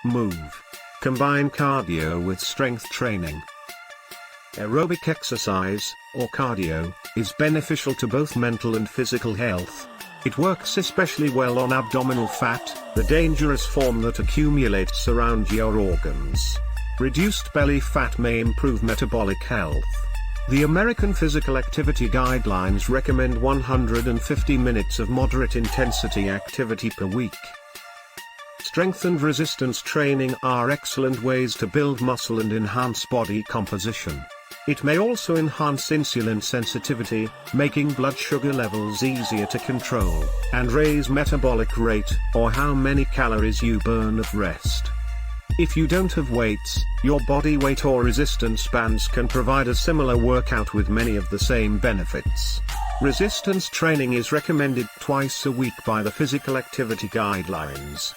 Move. Combine cardio with strength training. Aerobic exercise, or cardio, is beneficial to both mental and physical health. It works especially well on abdominal fat, the dangerous form that accumulates around your organs. Reduced belly fat may improve metabolic health. The American Physical Activity Guidelines recommend 150 minutes of moderate intensity activity per week. Strength and resistance training are excellent ways to build muscle and enhance body composition. It may also enhance insulin sensitivity, making blood sugar levels easier to control, and raise metabolic rate, or how many calories you burn at rest. If you don't have weights, your body weight or resistance bands can provide a similar workout with many of the same benefits. Resistance training is recommended twice a week by the Physical Activity Guidelines.